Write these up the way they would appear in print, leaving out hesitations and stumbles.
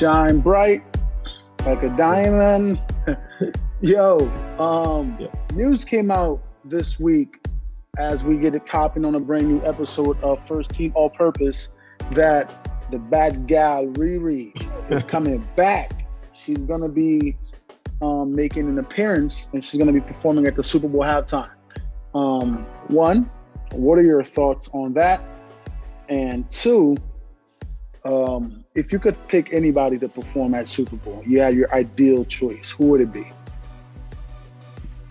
shine bright like a diamond. Yo, news came out this week as we get it popping on a brand new episode of First Team All Purpose that the bad gal Riri is coming back. She's gonna be making an appearance and she's gonna be performing at the Super Bowl halftime. One, what are your thoughts on that? And two, if you could pick anybody to perform at Super Bowl, you had your ideal choice, who would it be?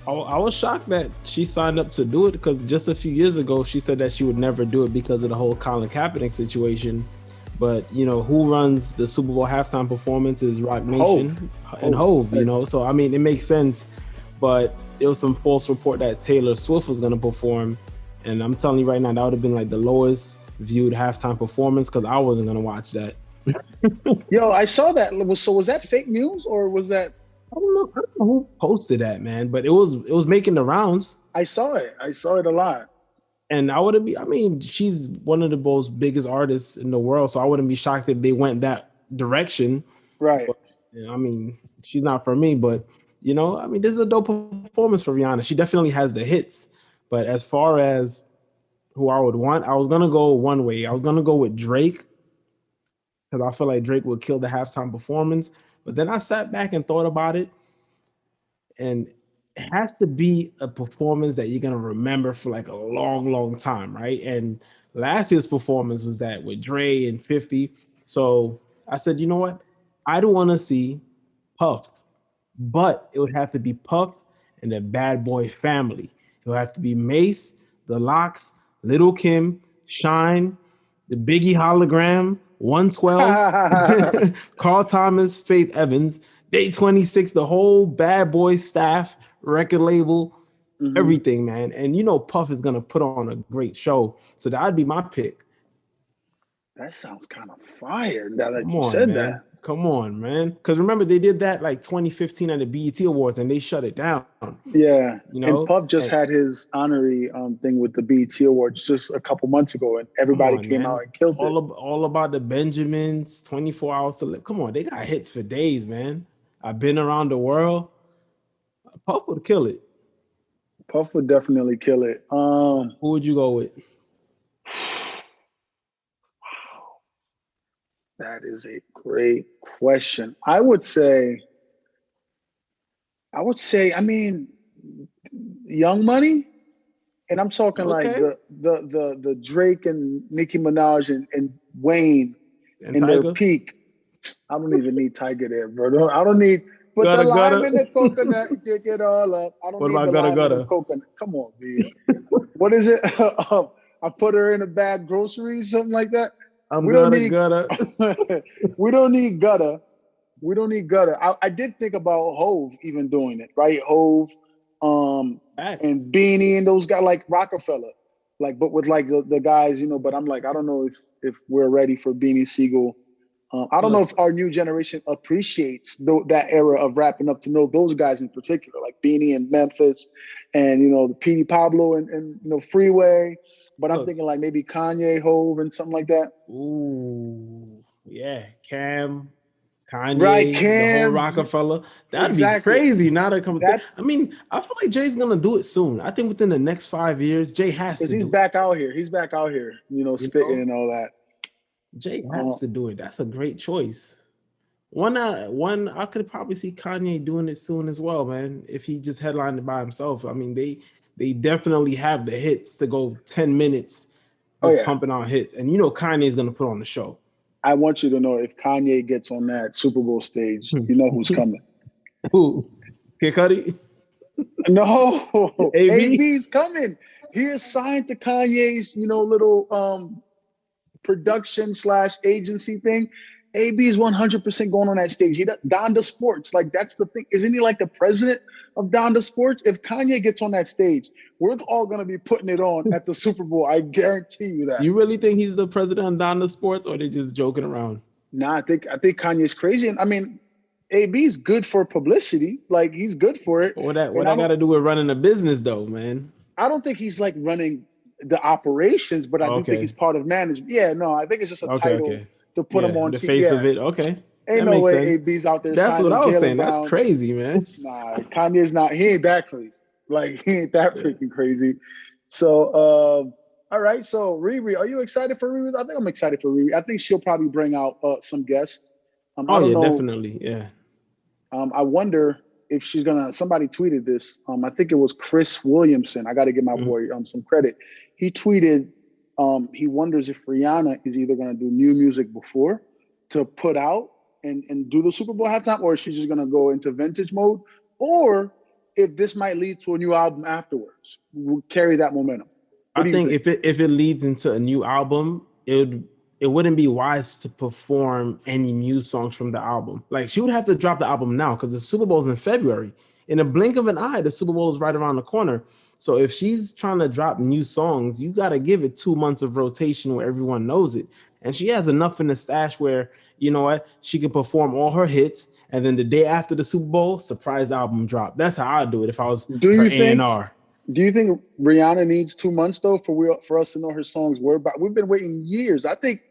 I was shocked that she signed up to do it because just a few years ago, she said that she would never do it because of the whole Colin Kaepernick situation. But, you know, who runs the Super Bowl halftime performance is Rock Nation and Hove, you know. So, I mean, it makes sense. But there was some false report that Taylor Swift was going to perform. And I'm telling you right now, that would have been like the lowest viewed halftime performance because I wasn't going to watch that. Yo, I saw that. So was that fake news or was that? I don't know who posted that, man, but it was making the rounds. I saw it a lot. And she's one of the most biggest artists in the world, so I wouldn't be shocked if they went that direction. Right. But, she's not for me, but, this is a dope performance for Rihanna. She definitely has the hits. But as far as who I would want, I was going to go one way. I was going to go with Drake because I feel like Drake would kill the halftime performance. But then I sat back and thought about it, and it has to be a performance that you're going to remember for like a long, long time, right? And last year's performance was that with Dre and 50. So I said, you know what? I don't want to see Puff, but it would have to be Puff and the Bad Boy family. It would have to be Mace, The Lox, Little Kim, Shine, the Biggie hologram, 112, Carl Thomas, Faith Evans, Day 26, the whole Bad Boy staff, record label, everything, man. And Puff is gonna put on a great show, so that'd be my pick. That sounds kind of fire. Now that you said that, come on, man. Because remember they did that like 2015 at the BET Awards, and they shut it down. Yeah, and Puff just had his honorary thing with the BET Awards just a couple months ago, and everybody came out and killed it. All about the Benjamins, 24 Hours to Live. Come on, they got hits for days, man. I've been around the world. Puff would kill it. Puff would definitely kill it. Who would you go with? That is a great question. I would say, Young Money, and I'm talking like the Drake and Nicki Minaj and Wayne in their peak. I don't even need Tiger there, bro. I don't need put the lime in the coconut, dig it all up. I don't need the lime in the coconut. Come on, man. What is it? I put her in a bag groceries, something like that. We don't need gutter. We don't need gutter. I did think about Hove even doing it, right? Hove, and Beanie and those guys like Rockefeller, but with like the guys, But I'm like, I don't know if we're ready for Beanie Siegel. I don't know if our new generation appreciates that era of rapping up to know those guys in particular, like Beanie and Memphis, and the Petey Pablo and Freeway. But I'm thinking like maybe Kanye, Hove, and something like that. Ooh, yeah, Kanye, right? Cam, the whole Rockefeller. That'd be crazy. Now to come. I feel like Jay's gonna do it soon. I think within the next 5 years, Jay has to. He's back out here. He's back out here. Spitting and all that. Jay has to do it. That's a great choice. One, I could probably see Kanye doing it soon as well, man. If he just headlined it by himself. I mean, they definitely have the hits to go 10 minutes pumping out hits. And Kanye's going to put on the show. I want you to know if Kanye gets on that Super Bowl stage, you know who's coming. Who? Kid Cudi? No. AB's coming. He is signed to Kanye's, little production / agency thing. AB is 100% going on that stage. Donda Sports, like that's the thing. Isn't he like the president of Donda Sports? If Kanye gets on that stage, we're all going to be putting it on at the Super Bowl. I guarantee you that. You really think he's the president of Donda Sports, or they just joking around? Nah, I think Kanye's crazy. And AB's good for publicity. Like he's good for it. What I got to do with running a business though, man? I don't think he's like running the operations, but I do think he's part of management. Yeah, no, I think it's just a title. To put him on the face of it. Okay. Ain't That no makes way sense. AB's out there That's what signing I was Jaylen saying. That's Brown. crazy, man. Nah, Kanye's not. He ain't that crazy. Like he ain't that freaking crazy. So, all right. So Riri, are you excited for Riri? I think I'm excited for Riri. I think she'll probably bring out some guests. I Oh don't yeah, know. definitely. Yeah. I wonder if she's gonna. Somebody tweeted this. I think it was Chris Williamson. I got to give my boy some credit. He tweeted. He wonders if Rihanna is either gonna do new music before to put out and do the Super Bowl halftime, or she's just gonna go into vintage mode, or if this might lead to a new album afterwards. We'll carry that momentum. What I do you think think? if it leads into a new album, it wouldn't be wise to perform any new songs from the album. Like she would have to drop the album now because the Super Bowl's in February. In a blink of an eye, the Super Bowl is right around the corner. So if she's trying to drop new songs, you got to give it 2 months of rotation where everyone knows it. And she has enough in the stash where, you know what, she can perform all her hits. And then the day after the Super Bowl, surprise album drop. That's how I'd do it if I was her A&R. Do you think Rihanna needs 2 months though for us to know her songs word by? We've been waiting years. I think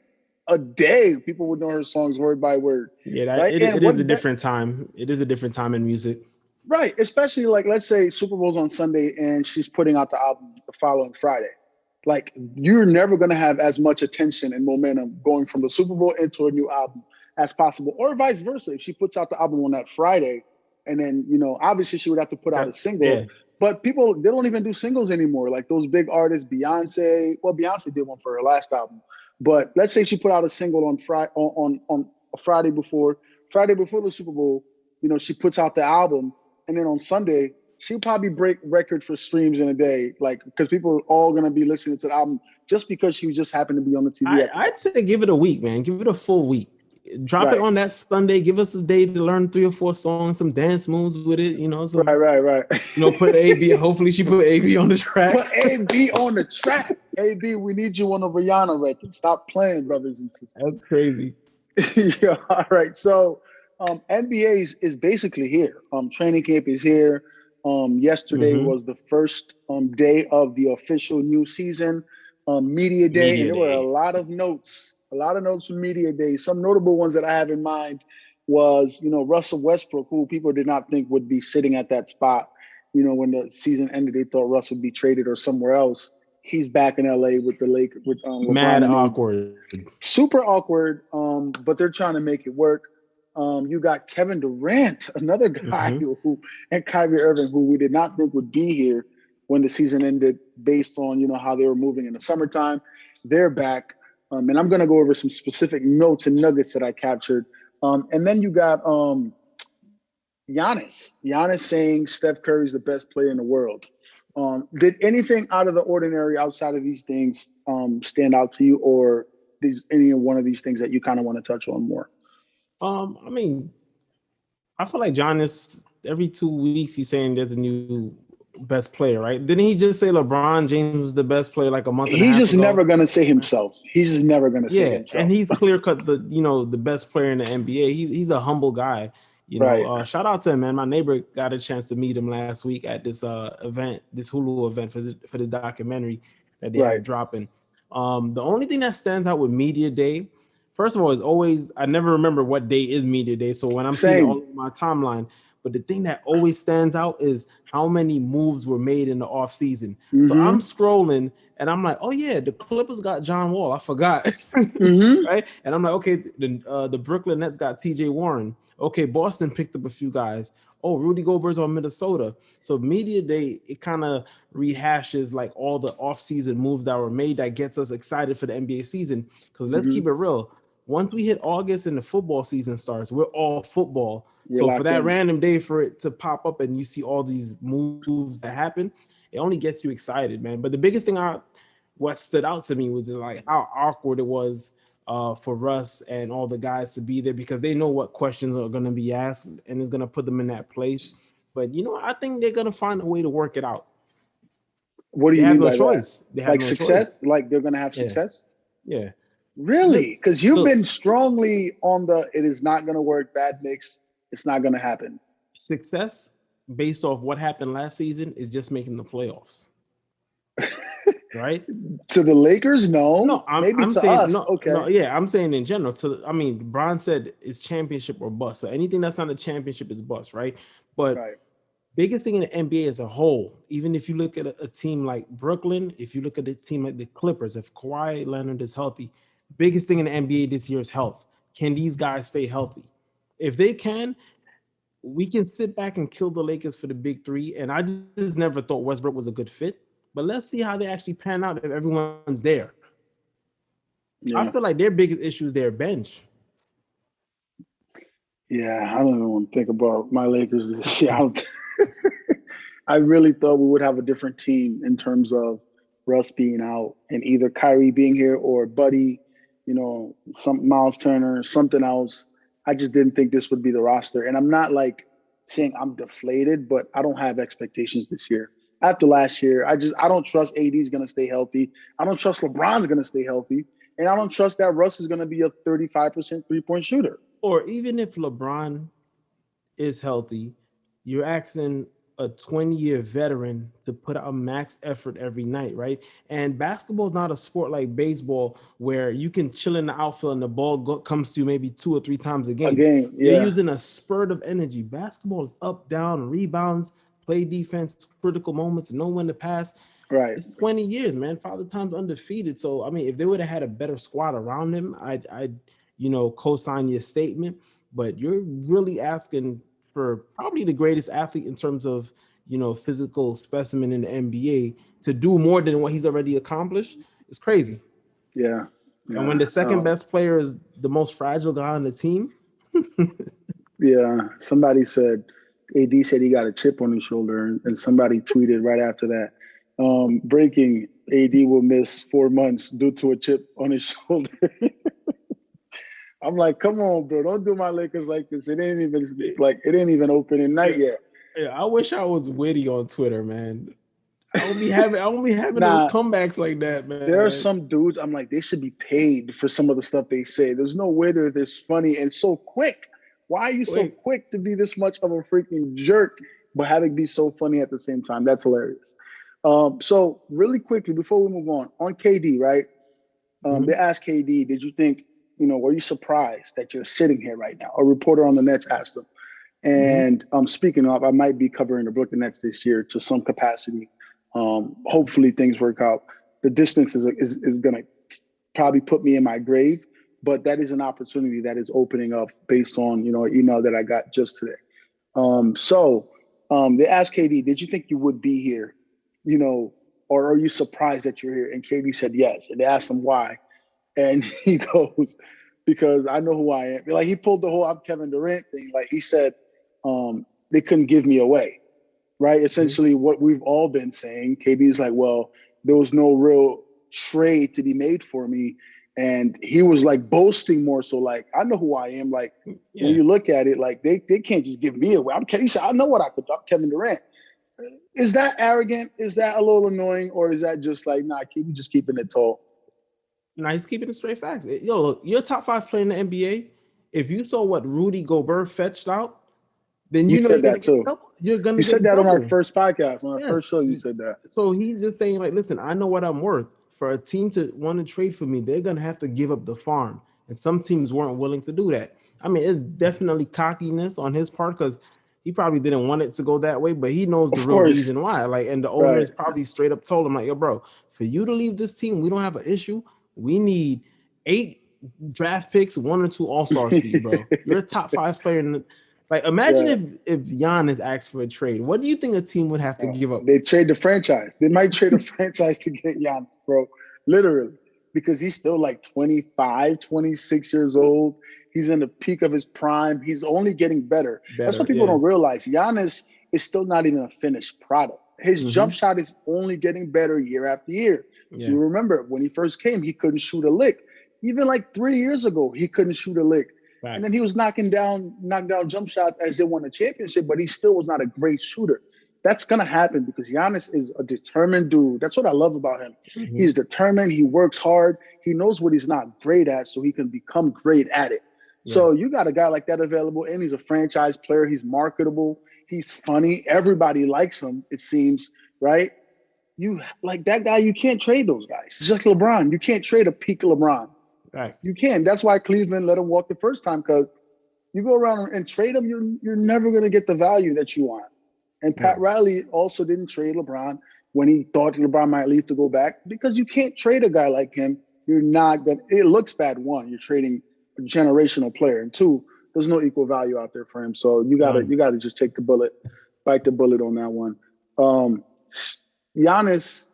a day people would know her songs word by word. Yeah, Right. it is a different time. It is a different time in music. Right. Especially like, let's say Super Bowl's on Sunday and she's putting out the album the following Friday. Like you're never going to have as much attention and momentum going from the Super Bowl into a new album as possible, or vice versa. If she puts out the album on that Friday and then, obviously she would have to put out a single, but people, they don't even do singles anymore. Like those big artists, Beyonce, well, Beyonce did one for her last album, but let's say she put out a single on Friday, on a Friday before the Super Bowl, she puts out the album. And then on Sunday, she'll probably break record for streams in a day, like because people are all gonna be listening to the album just because she just happened to be on the TV. I'd say give it a week, man. Give it a full week. Drop it on that Sunday. Give us a day to learn 3 or 4 songs, some dance moves with it. Some, right. Put AB. Hopefully, she put AB on the track. Put AB on the track. AB, we need you on the Rihanna record. Stop playing, brothers and sisters. That's crazy. Yeah. All right. So, NBA is basically here. Training camp is here. Yesterday was the first day of the official new season, media day, and there were a lot of notes from media day. Some notable ones that I have in mind was, Russell Westbrook, who people did not think would be sitting at that spot. When the season ended, they thought Russ would be traded or somewhere else. He's back in LA with the Lakers, with LeBron. Mad awkward. Super awkward, but they're trying to make it work. You got Kevin Durant, another guy and Kyrie Irving, who we did not think would be here when the season ended, based on how they were moving in the summertime. They're back, and I'm going to go over some specific notes and nuggets that I captured. And then you got Giannis saying Steph Curry's the best player in the world. Did anything out of the ordinary outside of these things stand out to you, or any one of these things that you kind of want to touch on more? I mean, I feel like Giannis, every 2 weeks he's saying there's a new best player, right? Didn't he just say LeBron James was the best player like a month and a half ago? He's just never gonna say himself. He's just never gonna say himself. And he's clear cut the best player in the NBA. He's a humble guy. Shout out to him, man. My neighbor got a chance to meet him last week at this event, this Hulu event for this documentary that they had dropping. The only thing that stands out with Media Day, first of all, is always, I never remember what day is Media Day. So when I'm seeing all of my timeline, but the thing that always stands out is how many moves were made in the off season. So I'm scrolling and I'm like, oh yeah, the Clippers got John Wall. I forgot. Right. And I'm like, okay, the Brooklyn Nets got TJ Warren. Okay, Boston picked up a few guys. Oh, Rudy Gobert's on Minnesota. So Media Day, it kind of rehashes like all the off-season moves that were made that gets us excited for the NBA season. Because let's keep it real. Once we hit August and the football season starts, we're all football. So for that random day for it to pop up and you see all these moves that happen, it only gets you excited, man. But the biggest thing what stood out to me was like how awkward it was for Russ and all the guys to be there, because they know what questions are going to be asked and it's going to put them in that place. But, I think they're going to find a way to work it out. What do you mean by choice? That? They have like no success? Choice. Like they're going to have success? Yeah. Really? Because you've been strongly on it is not going to work, bad mix, it's not going to happen. Success based off what happened last season is just making the playoffs. right? To the Lakers, no. No, Maybe I'm to saying us. no, Okay. no, yeah, I'm saying in general. So I mean, Bron said it's championship or bust. So anything that's not a championship is bust, right? But Right. biggest thing in the NBA as a whole, even if you look at a team like Brooklyn, if you look at a team like the Clippers, if Kawhi Leonard is healthy, biggest thing in the NBA this year is health. Can these guys stay healthy? If they can, we can sit back and kill the Lakers for the big three. And I just never thought Westbrook was a good fit. But let's see how they actually pan out if everyone's there. I feel Yeah. like their biggest issue is their bench. Yeah. I don't even want to think about my Lakers this year. I really thought we would have a different team in terms of Russ being out and either Kyrie being here or Buddy, some Miles Turner, something else. I just didn't think this would be the roster. And I'm not like saying I'm deflated, but I don't have expectations this year. After last year, I don't trust AD is going to stay healthy. I don't trust LeBron's going to stay healthy. And I don't trust that Russ is going to be a 35% three-point shooter. Or even if LeBron is healthy, you're asking a 20-year veteran to put out a max effort every night, right? And basketball is not a sport like baseball where you can chill in the outfield and the ball comes to you maybe 2 or 3 times a game. You're Yeah. using a spurt of energy. Basketball is up, down, rebounds, play defense, critical moments, know when to pass. Right. It's 20 years, man. Father Time's undefeated. So, I mean, if they would have had a better squad around him, I'd co-sign your statement. But you're really asking for probably the greatest athlete in terms of, physical specimen in the NBA to do more than what he's already accomplished. It's crazy. Yeah. And when the second best player is the most fragile guy on the team. Yeah. Somebody said, AD said he got a chip on his shoulder, and somebody tweeted right after that, breaking, AD will miss 4 months due to a chip on his shoulder. I'm like, come on, bro, don't do my Lakers like this. It ain't even opening night yet. Yeah, I wish I was witty on Twitter, man. I won't be having those comebacks like that, man. There are some dudes I'm like, they should be paid for some of the stuff they say. There's no way they're this funny and so quick. Why are you so quick to be this much of a freaking jerk, but have it be so funny at the same time? That's hilarious. So really quickly, before we move on KD, right? They asked KD, did you think, were you surprised that you're sitting here right now? A reporter on the Nets asked him. And speaking of, I might be covering the Brooklyn Nets this year to some capacity. Hopefully things work out. The distance is going to probably put me in my grave, but that is an opportunity that is opening up based on, an email that I got just today. They asked KD, did you think you would be here, or are you surprised that you're here? And KD said yes. And they asked him why. And he goes, because I know who I am. Like, he pulled the whole I'm Kevin Durant thing. Like, he said, they couldn't give me away, right? Essentially what we've all been saying. KD's like, well, there was no real trade to be made for me. And he was like boasting more so, like, I know who I am. Like, when you look at it, like, they can't just give me away. He said, I know what I could do. I'm Kevin Durant. Is that arrogant? Is that a little annoying? Or is that just like, nah, KD just keeping it tall? Nah, he's keeping it straight facts. Yo, you're a top 5 player in the NBA. If you saw what Rudy Gobert fetched out, then you said that too. You said that on our first podcast, on our first show. You said that. So he's just saying, like, listen, I know what I'm worth. For a team to want to trade for me, they're gonna have to give up the farm, and some teams weren't willing to do that. I mean, it's definitely cockiness on his part because he probably didn't want it to go that way, but he knows the real reason why. Like, and the owners probably straight up told him, like, yo, bro, for you to leave this team, we don't have an issue. We need 8 draft picks, 1 or 2 all-stars for you, bro. You're a top 5 player in the, like, imagine if Giannis asked for a trade. What do you think a team would have to give up? They trade the franchise. They might trade a franchise to get Giannis, bro. Literally. Because he's still like 25, 26 years old. He's in the peak of his prime. He's only getting better. That's what people don't realize. Giannis is still not even a finished product. His jump shot is only getting better year after year. You remember when he first came, he couldn't shoot a lick. Even like 3 years ago, he couldn't shoot a lick. Right. And then he was knocking down jump shots as they won a championship, but he still was not a great shooter. That's going to happen because Giannis is a determined dude. That's what I love about him. He's determined. He works hard. He knows what he's not great at, so he can become great at it. So you got a guy like that available, and he's a franchise player. He's marketable. He's funny. Everybody likes him, it seems, right? you like that guy. You can't trade those guys. It's just LeBron. You can't trade a peak LeBron. Right. You can't. That's why Cleveland let him walk the first time, because you go around and trade him, you're never going to get the value that you want. And Pat Riley also didn't trade LeBron when he thought LeBron might leave to go back, because you can't trade a guy like him. You're not going to – it looks bad, one, you're trading a generational player, and two, there's no equal value out there for him. So you gotta just take the bullet, bite the bullet on that one. Giannis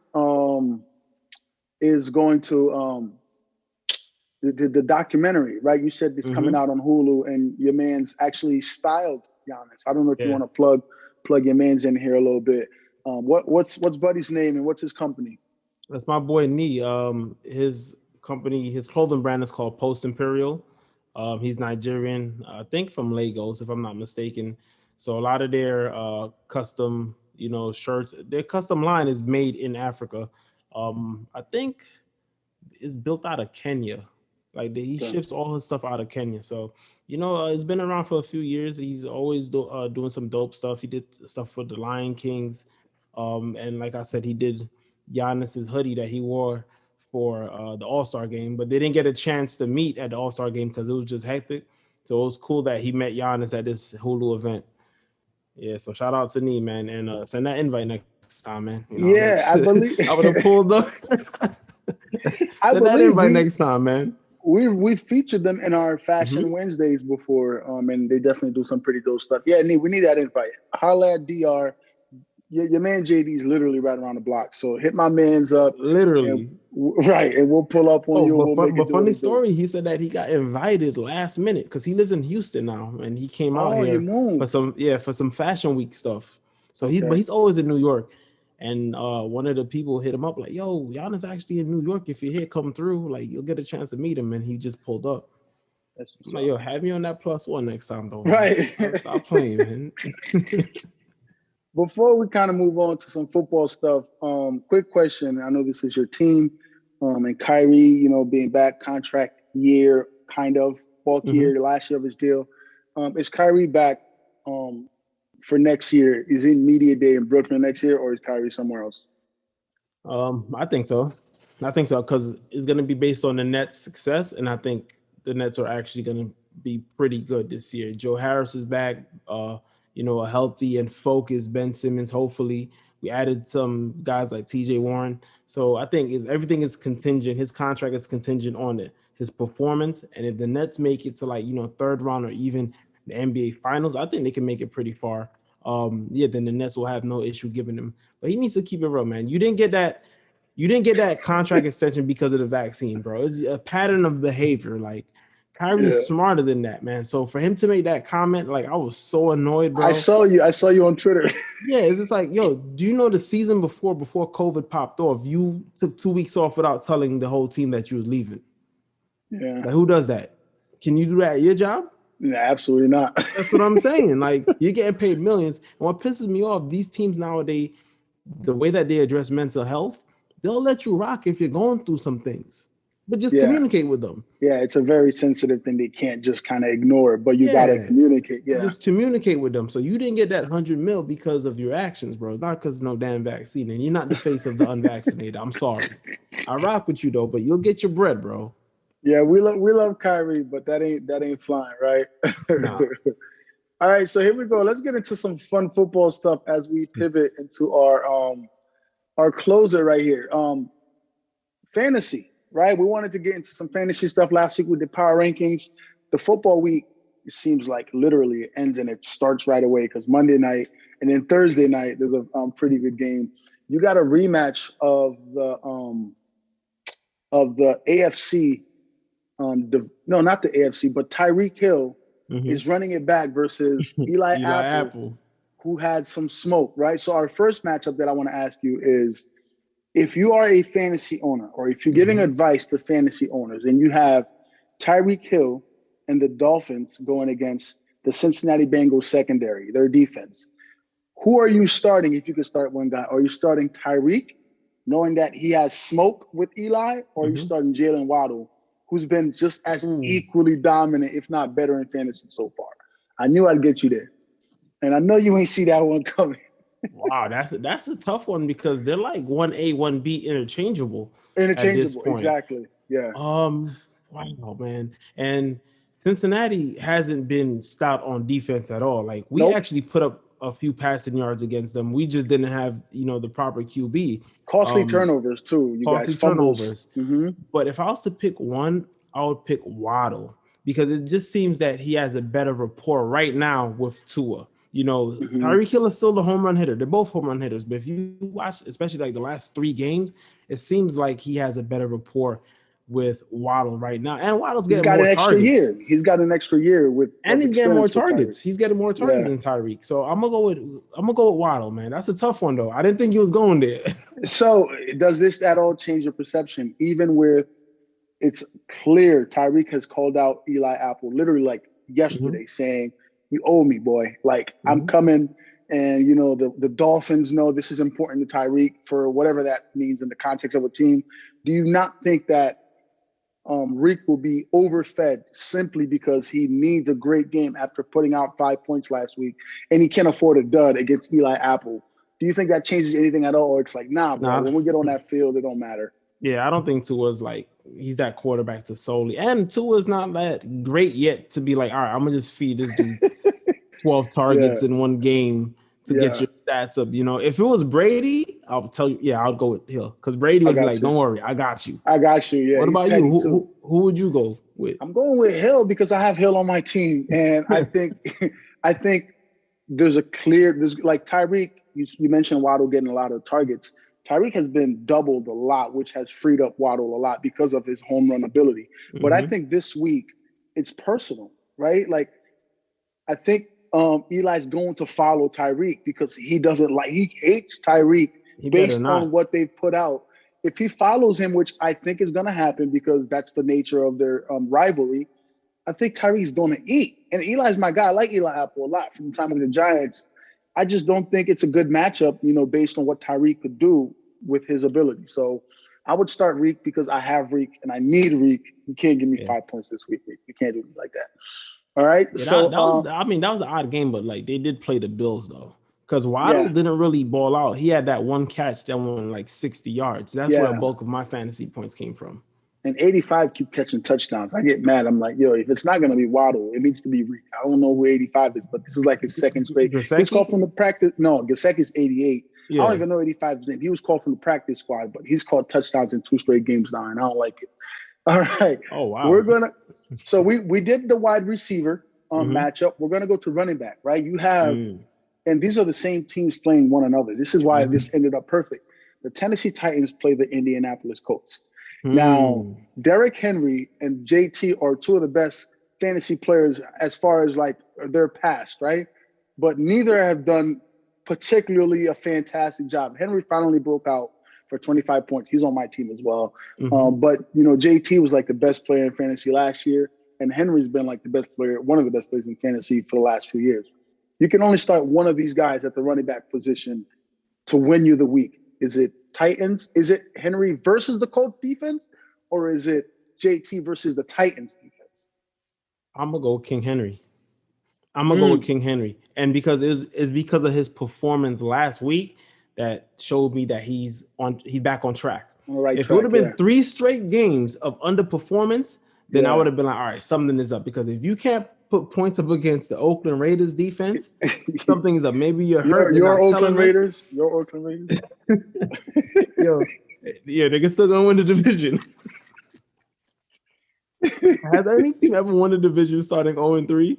is going to the documentary, right? You said it's coming out on Hulu, and your man's actually styled Giannis. I don't know if you want to plug your man's in here a little bit. What's Buddy's name and what's his company? That's my boy Nee. His company, his clothing brand is called Post Imperial. He's Nigerian, I think from Lagos, if I'm not mistaken. So a lot of their custom, shirts, their custom line is made in Africa. I think it's built out of Kenya. Like he ships all his stuff out of Kenya. So, it's been around for a few years. He's always doing some dope stuff. He did stuff for the Lion Kings. And like I said, he did Giannis's hoodie that he wore for the All-Star game, but they didn't get a chance to meet at the All-Star game because it was just hectic. So it was cool that he met Giannis at this Hulu event. Yeah, so shout out to Nee, man, and send that invite next time, man. I believe I would have pulled up. I believe that next time, man. We've featured them in our Fashion Wednesdays before, and they definitely do some pretty dope stuff. Yeah, Nee, we need that invite. Holla at DR. Your man JD is literally right around the block, so hit my man's up. Literally, and we'll pull up on you. But funny story, he said that he got invited last minute because he lives in Houston now, and he came out here for some Fashion Week stuff. So he's always in New York, and one of the people hit him up like, "Yo, Giannis actually in New York. If you're here, come through. Like you'll get a chance to meet him." And he just pulled up. That's like, yo, have me on that +1 next time, though. Right? Stop playing, man. Before we kind of move on to some football stuff, quick question. I know this is your team, and Kyrie, being back contract year, kind of bulk year, the last year of his deal. Is Kyrie back for next year? Is he media day in Brooklyn next year, or is Kyrie somewhere else? I think so. Because it's going to be based on the Nets' success, and I think the Nets are actually going to be pretty good this year. Joe Harris is back. A healthy and focused Ben Simmons, hopefully. We added some guys like TJ Warren. So I think everything is contingent. His contract is contingent on his performance. And if the Nets make it to third round or even the NBA Finals, I think they can make it pretty far. Then the Nets will have no issue giving him. But he needs to keep it real, man. You didn't get that contract extension because of the vaccine, bro. It's a pattern of behavior. Like, Kyrie's smarter than that, man. So for him to make that comment, I was so annoyed, bro. I saw you on Twitter. Yeah, it's like, yo, do you know the season before COVID popped off, you took 2 weeks off without telling the whole team that you was leaving? Yeah. Who does that? Can you do that at your job? Yeah, absolutely not. That's what I'm saying. You're getting paid millions. And what pisses me off, these teams nowadays, the way that they address mental health, they'll let you rock if you're going through some things. But just communicate with them. Yeah, it's a very sensitive thing. They can't just kind of ignore it, but you got to communicate. Yeah. Just communicate with them. So you didn't get that $100 million because of your actions, bro. Not because of no damn vaccine. And you're not the face of the unvaccinated. I'm sorry. I rock with you, though, but you'll get your bread, bro. Yeah, we love Kyrie, but that ain't flying, right? Nah. All right, so here we go. Let's get into some fun football stuff as we pivot into our closer right here. Fantasy. Right, we wanted to get into some fantasy stuff last week with the power rankings. The football week, it seems like literally it ends and it starts right away because Monday night and then Thursday night there's a pretty good game. You got a rematch of the AFC. No, not the AFC, but Tyreek Hill is running it back versus Eli Apple, who had some smoke. Right. So our first matchup that I want to ask you is, if you are a fantasy owner or if you're giving advice to fantasy owners and you have Tyreek Hill and the Dolphins going against the Cincinnati Bengals secondary, their defense, who are you starting if you could start one guy? Are you starting Tyreek, knowing that he has smoke with Eli, or are you starting Jalen Waddle, who's been just as equally dominant, if not better in fantasy so far? I knew I'd get you there. And I know you ain't see that one coming. Wow, that's a tough one because they're like 1A, 1B interchangeable at this Interchangeable, point. exactly. Yeah. Wow, man. And Cincinnati hasn't been stout on defense at all. Like we Nope. actually put up a few passing yards against them. We just didn't have, the proper QB. Costly turnovers too. You guys Costly fumbles. turnovers. But if I was to pick one, I would pick Waddle because it just seems that he has a better rapport right now with Tua. Tyreek Hill is still the home run hitter. They're both home run hitters. But if you watch, especially like the last 3 games, it seems like he has a better rapport with Waddle right now. And Waddle's getting more targets. He's got an extra year and he's getting more targets. He's getting more targets than Tyreek. So I'm gonna go with Waddle, man. That's a tough one though. I didn't think he was going there. So does this at all change your perception? Even with it's clear Tyreek has called out Eli Apple literally like yesterday saying, "You owe me, boy. Like I'm coming." And the Dolphins know this is important to Tyreek for whatever that means in the context of a team. Do you not think that Reek will be overfed simply because he needs a great game after putting out 5 points last week and he can't afford a dud against Eli Apple? Do you think that changes anything at all? Or it's like, nah, bro, when we get on that field, it don't matter. Yeah, I don't think Tua's like he's that quarterback to solely. And Tua's not that great yet to be like, all right, I'm gonna just feed this dude 12 targets in one game to get your stats up. If it was Brady, I'll tell you, I'll go with Hill because Brady would be like, don't worry, I got you. I got you. Yeah. What about you? Who would you go with? I'm going with Hill because I have Hill on my team, and I think there's like Tyreek. You mentioned Waddle getting a lot of targets. Tyreek has been doubled a lot, which has freed up Waddle a lot because of his home run ability. But I think this week it's personal, right? Like I think Eli's going to follow Tyreek because he hates Tyreek based on what they've put out. If he follows him, which I think is going to happen because that's the nature of their rivalry, I think Tyreek's going to eat. And Eli's my guy. I like Eli Apple a lot from the time of the Giants. I just don't think it's a good matchup, based on what Tyreek could do with his ability. So I would start Reek because I have Reek and I need Reek. You can't give me 5 points this week, Reek. You can't do me like that. All right. Yeah, that was an odd game, but like they did play the Bills though. Because Waddle didn't really ball out. He had that one catch that went like 60 yards. That's where a bulk of my fantasy points came from. And 85 keep catching touchdowns. I get mad. I'm like, yo, if it's not going to be Waddle, it needs to be Reek. I don't know who 85 is, but this is like his second straight. He's called from the practice. No, Gesicki's 88. Yeah. I don't even know 85's name. He was called from the practice squad, but he's called touchdowns in 2 straight games now, and I don't like it. All right. Oh, wow. So we did the wide receiver matchup. We're going to go to running back, right? You have, and these are the same teams playing one another. This is why this ended up perfect. The Tennessee Titans play the Indianapolis Colts. Now, Derrick Henry and JT are 2 of the best fantasy players as far as like their past, right? But neither have done particularly a fantastic job. Henry finally broke out for 25 points. He's on my team as well. But, JT was like the best player in fantasy last year, and Henry's been like the best player, one of the best players in fantasy for the last few years. You can only start one of these guys at the running back position to win you the week. Is it Titans? Is it Henry versus the Colts defense? Or is it JT versus the Titans defense? I'm going to go with King Henry. And because it's because of his performance last week that showed me that he's back on track. If it would have been 3 straight games of underperformance, then I would have been like, all right, something is up. Because if you can't put points up against the Oakland Raiders defense, something's up. Maybe you're hurt. Your Oakland Raiders. Yo, they're still gonna win the division. Has any team ever won the division starting 0-3?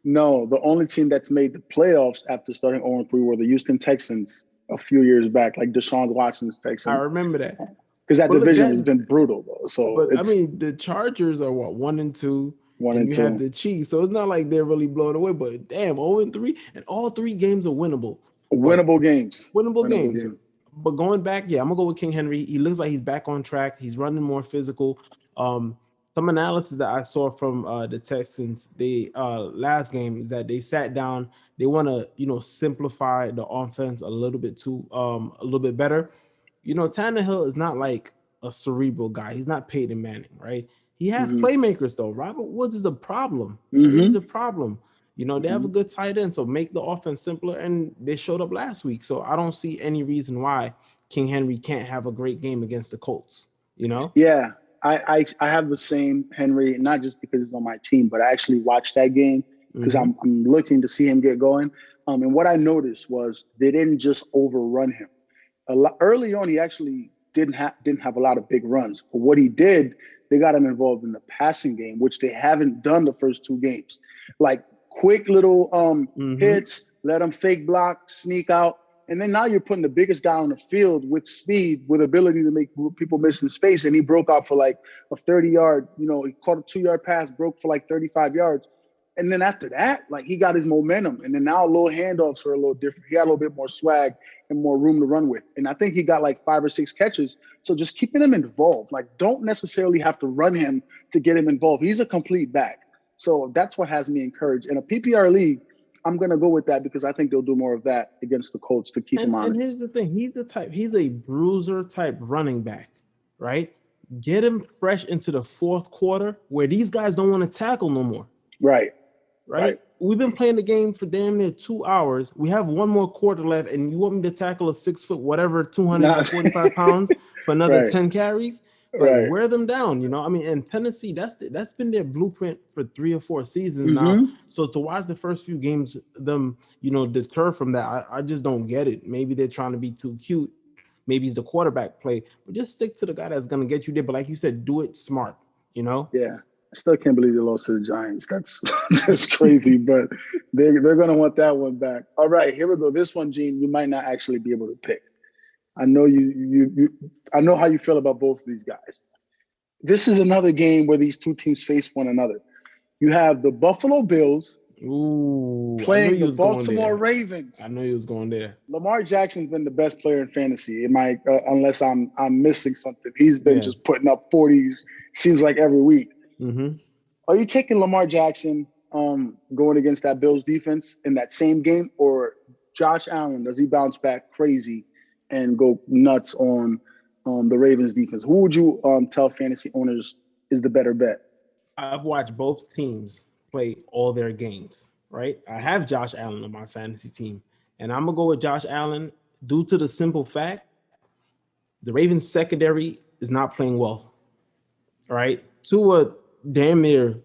No, the only team that's made the playoffs after starting 0-3 were the Houston Texans a few years back, like Deshaun Watson's Texans. I remember that. Because that division has been brutal, though. So, the Chargers are 1-2. And you have the Chiefs, so it's not like they're really blowing away. But damn, 0-3, and all 3 games are winnable. Winnable games. But going back, I'm gonna go with King Henry. He looks like he's back on track. He's running more physical. Some analysis that I saw from the Texans, they last game is that they sat down. They want to simplify the offense a little bit better. Tannehill is not like a cerebral guy. He's not Peyton Manning, right? He has playmakers though. Robert Woods is a problem. He's a problem. They have a good tight end, so make the offense simpler. And they showed up last week, so I don't see any reason why King Henry can't have a great game against the Colts. Yeah, I have the same Henry, not just because he's on my team, but I actually watched that game because I'm looking to see him get going. And what I noticed was they didn't just overrun him. Early on, he actually didn't have a lot of big runs, but what he did, they got him involved in the passing game, which they haven't done the first 2 games. Like quick little hits, let him fake block, sneak out. And then now you're putting the biggest guy on the field with speed, with ability to make people miss in space. And he broke out for like a 30-yard, he caught a 2-yard pass, broke for like 35 yards. And then after that, like he got his momentum. And then now little handoffs are a little different. He got a little bit more swag and more room to run with. And I think he got like 5 or 6 catches. So just keeping him involved, like don't necessarily have to run him to get him involved. He's a complete back. So that's what has me encouraged. In a PPR league, I'm going to go with that because I think they'll do more of that against the Colts to keep him honest. And here's the thing. He's a bruiser type running back, right? Get him fresh into the 4th quarter where these guys don't want to tackle no more. Right. We've been playing the game for damn near 2 hours. We have 1 more quarter left, and you want me to tackle a 6 foot, whatever, 245 pounds for another 10 carries? Like wear them down, And Tennessee, that's been their blueprint for 3 or 4 seasons now. So to watch the first few games, them, deter from that, I just don't get it. Maybe they're trying to be too cute. Maybe it's the quarterback play, but just stick to the guy that's gonna get you there. But like you said, do it smart. Yeah, I still can't believe they lost to the Giants. That's crazy, but they're gonna want that one back. All right, here we go. This one, Gene, you might not actually be able to pick. I know I know how you feel about both of these guys. This is another game where these 2 teams face one another. You have the Buffalo Bills playing the Baltimore Ravens. I know he was going there. Lamar Jackson's been the best player in fantasy, unless I'm missing something. He's been just putting up 40, seems like every week. Are you taking Lamar Jackson going against that Bills defense in that same game, or Josh Allen, does he bounce back crazy and go nuts on the Ravens defense? Who would you tell fantasy owners is the better bet? I've watched both teams play all their games, right? I have Josh Allen on my fantasy team, and I'm going to go with Josh Allen due to the simple fact the Ravens secondary is not playing well, all right? Tua damn near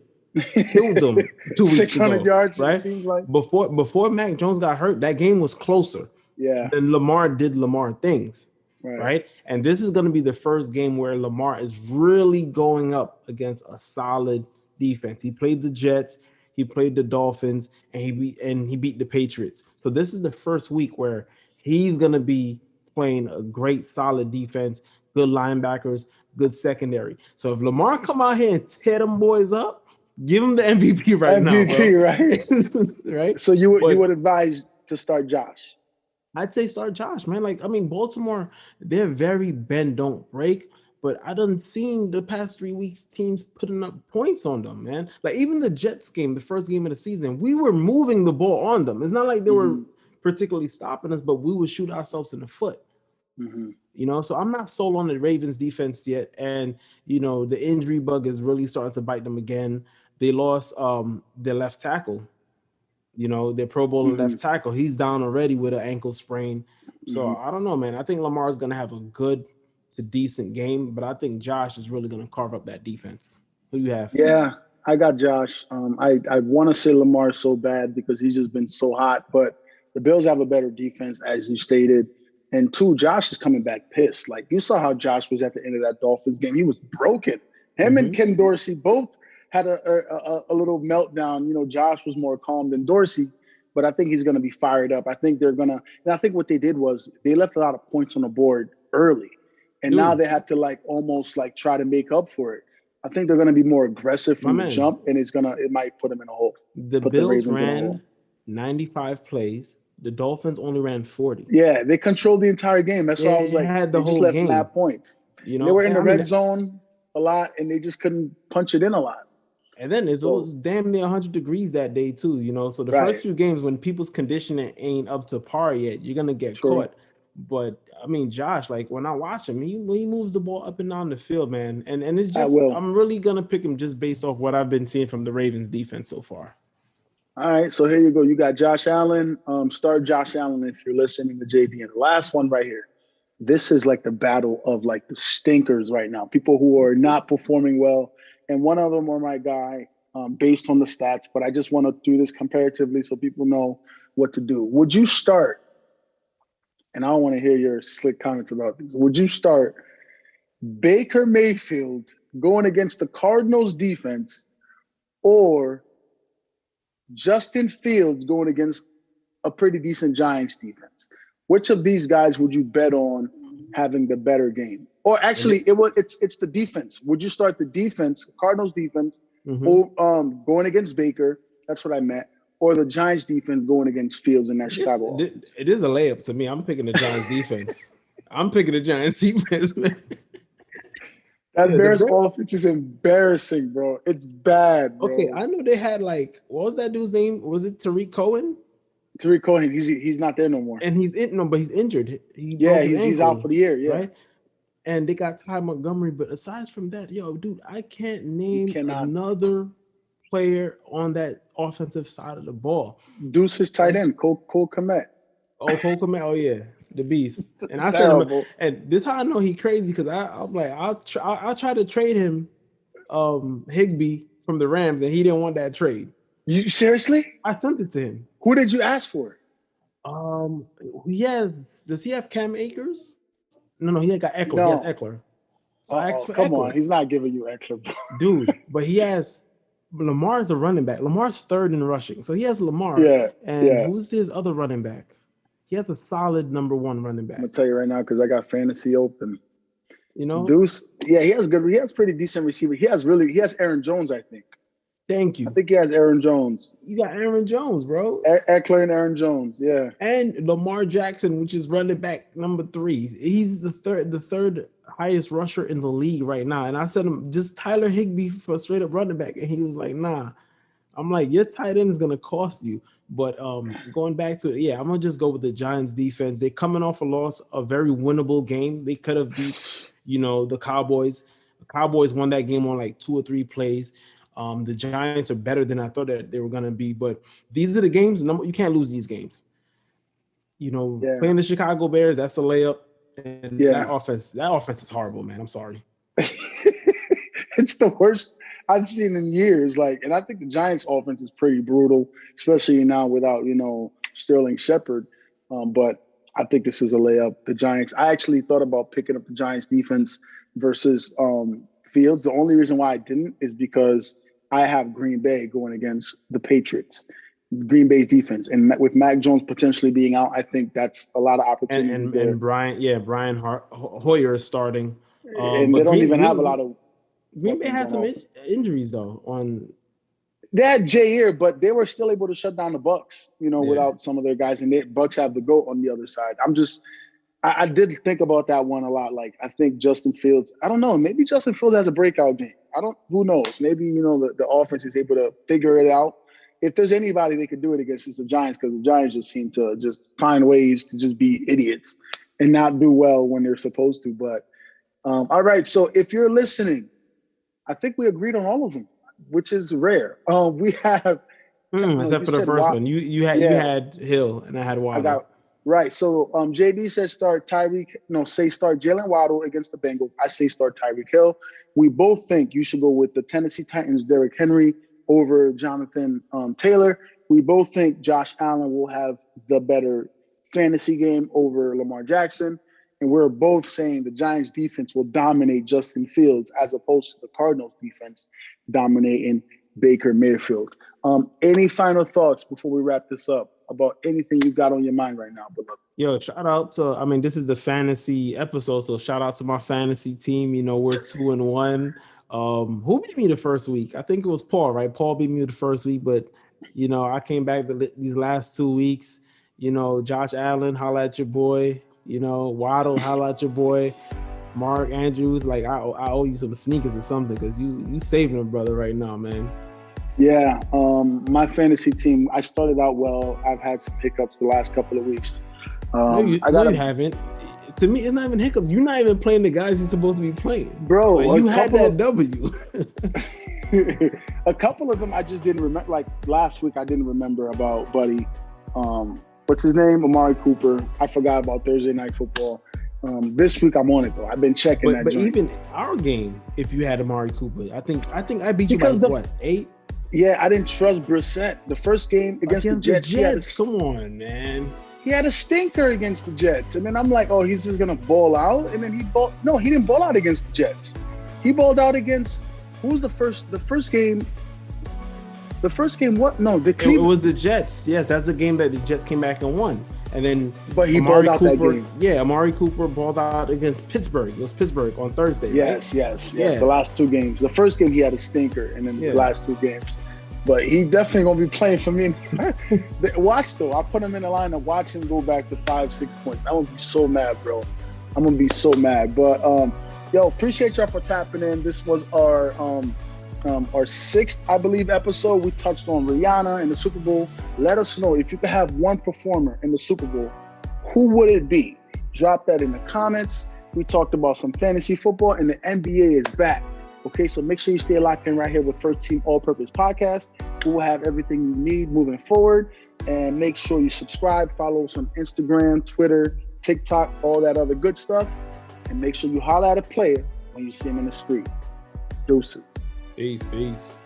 killed them 2 weeks 600 ago, yards, right? it seems like. Before Mac Jones got hurt, that game was closer. Yeah. Then Lamar did Lamar things, right? And this is going to be the first game where Lamar is really going up against a solid defense. He played the Jets, he played the Dolphins, and he beat the Patriots. So this is the first week where he's going to be playing a great solid defense, good linebackers, good secondary. So if Lamar come out here and tear them boys up, give him the MVP now, right? Right? So you would advise to start Josh? I'd say start Josh, man. Baltimore, they're very bend, don't break. But I done seen the past 3 weeks teams putting up points on them, man. Like even the Jets game, the first game of the season, we were moving the ball on them. It's not like they were particularly stopping us, but we would shoot ourselves in the foot. So I'm not sold on the Ravens defense yet. And, the injury bug is really starting to bite them again. They lost their left tackle. Their Pro Bowl left tackle. He's down already with an ankle sprain. So I don't know, man. I think Lamar is going to have a good to decent game, but I think Josh is really going to carve up that defense. Who do you have? Yeah, I got Josh. I want to say Lamar so bad because he's just been so hot, but the Bills have a better defense, as you stated. And 2, Josh is coming back pissed. Like you saw how Josh was at the end of that Dolphins game. He was broken. Him and Ken Dorsey both had a little meltdown. Josh was more calm than Dorsey, but I think he's going to be fired up. I think and I think what they did was they left a lot of points on the board early, and now they had to almost try to make up for it. I think they're going to be more aggressive from the jump, and it might put them in a hole. The Bills ran 95 plays. The Dolphins only ran 40. Yeah, they controlled the entire game. That's why I was like, had the they whole just left game. mad points. They were in the red zone a lot, and they just couldn't punch it in a lot. And then it was damn near 100 degrees that day too, So the first few games when people's conditioning ain't up to par yet, you're gonna get caught. But Josh, when I watch him, he moves the ball up and down the field, man. And it's just I'm really gonna pick him just based off what I've been seeing from the Ravens defense so far. All right, so here you go. You got Josh Allen. Start Josh Allen if you're listening to JD. And the last one right here. This is like the battle of like the stinkers right now. People who are not performing well, and one of them are my guy, based on the stats. But I just want to do this comparatively so people know what to do. Would you start? And I don't want to hear your slick comments about this. Would you start Baker Mayfield going against the Cardinals defense, or Justin Fields going against a pretty decent Giants defense? Which of these guys would you bet on having the better game? Or actually, it's the defense. Would you start the defense, Cardinals defense, going against Baker? That's what I meant. Or the Giants defense going against Fields in that Chicago offense? It is a layup to me. I'm picking the Giants defense. I'm picking the Giants defense, man. That Bears offense is embarrassing, bro. It's bad, bro. Okay, I know they had what was that dude's name? Was it Tariq Cohen? Tariq Cohen, he's not there no more. And he's injured. He's out for the year, yeah. Right? And they got Ty Montgomery, but aside from that, dude, I can't name another player on that offensive side of the ball. Deuce's tight end, Cole Kmet. Oh, Cole Kmet, oh yeah. The beast. And I said, and this how I know he crazy, because I'm like, I'll try to trade him Higbee from the Rams, and he didn't want that trade. You seriously? I sent it to him. Who did you ask for? Does he have Cam Akers? No, he got Eckler. No. He has Eckler. So I asked for come Eckler. On, he's not giving you Eckler, bro. Dude, but he has Lamar's the running back. Lamar's third in rushing. So he has Lamar. Who's his other running back? He has a solid number one running back. I'm gonna tell you right now because I got fantasy open. Deuce. Yeah, he has pretty decent receiver. He has Aaron Jones, I think. Thank you. I think he has Aaron Jones. You got Aaron Jones, bro. Eckler and Aaron Jones, yeah. And Lamar Jackson, which is running back number 3. He's the third highest rusher in the league right now. And I said him just Tyler Higbee for straight up running back, and he was like, nah. I'm like, your tight end is gonna cost you. But going back to it, I'm gonna just go with the Giants defense. They're coming off a very winnable game. They could have beat, the Cowboys. The Cowboys won that game on like 2 or 3 plays. The Giants are better than I thought that they were gonna be. But these are the games. You can't lose these games. Playing the Chicago Bears, that's a layup. And that offense is horrible, man. I'm sorry. It's the worst I've seen in years. And I think the Giants offense is pretty brutal, especially now without, Sterling Shepard. But I think this is a layup. The Giants, I actually thought about picking up the Giants defense versus Fields. The only reason why I didn't is because I have Green Bay going against the Patriots. Green Bay's defense, and with Mac Jones potentially being out, I think that's a lot of opportunities. And Brian Hoyer is starting, and they don't even have a lot of. Green Bay had some injuries though. They had Jair, but they were still able to shut down the Bucs. Without some of their guys, and the Bucs have the GOAT on the other side. I did think about that one a lot. I think Justin Fields. I don't know. Maybe Justin Fields has a breakout game. Who knows? Maybe the offense is able to figure it out. If there's anybody they could do it against, it's the Giants, because the Giants just seem to just find ways to just be idiots and not do well when they're supposed to. But all right. So if you're listening, I think we agreed on all of them, which is rare. We have except for the first one. You had Hill and I had Waddle. Right. So JD says start Jalen Waddle against the Bengals. I say start Tyreek Hill. We both think you should go with the Tennessee Titans, Derrick Henry over Jonathan Taylor. We both think Josh Allen will have the better fantasy game over Lamar Jackson. And we're both saying the Giants defense will dominate Justin Fields as opposed to the Cardinals defense dominating Baker Mayfield. Any final thoughts before we wrap this up about anything you've got on your mind right now, beloved? Yo, shout out to, this is the fantasy episode, so shout out to my fantasy team. We're 2-1. Who beat me the first week? I think it was Paul, right? Paul beat me the first week, but, I came back these last 2 weeks. Josh Allen, holla at your boy. Waddle, holla at your boy. Mark Andrews, I owe you some sneakers or something, because you saving a brother right now, man. Yeah, my fantasy team, I started out well. I've had some hiccups the last couple of weeks. You haven't. To me, it's not even hiccups. You're not even playing the guys you're supposed to be playing. Bro, you had that W. A couple of them I just didn't remember. Like last week, I didn't remember about Buddy. What's his name? Amari Cooper. I forgot about Thursday Night Football. This week I'm on it though. I've been checking that. But joint. Even our game, if you had Amari Cooper, I think I beat you by what, 8? Yeah, I didn't trust Brissett. The first game against the Jets. Come on, man. He had a stinker against the Jets, and then I'm like, oh, he's just gonna ball out, and then he didn't ball out against the Jets. He balled out against who was the first game? The first game, what? No, the Cleveland. It was the Jets. Yes, that's a game that the Jets came back and won. And then but he balled out that game. Yeah, Amari Cooper balled out against Pittsburgh. It was Pittsburgh on Thursday. Yes. The last 2 games. The first game he had a stinker, and then the last 2 games. But he definitely gonna be playing for me. Watch though, I put him in the lineup. Watch him go back to 5-6 points. I'm gonna be so mad, bro. I'm gonna be so mad. But yo, appreciate y'all for tapping in. This was our 6th, I believe, episode. We touched on Rihanna in the Super Bowl. Let us know if you could have one performer in the Super Bowl, who would it be? Drop that in the comments. We talked about some fantasy football, and the NBA is back. Okay, so make sure you stay locked in right here with First Team All Purpose Podcast. We will have everything you need moving forward. And make sure you subscribe, follow us on Instagram, Twitter, TikTok, all that other good stuff. And make sure you holler at a player when you see him in the street. Deuces. Peace.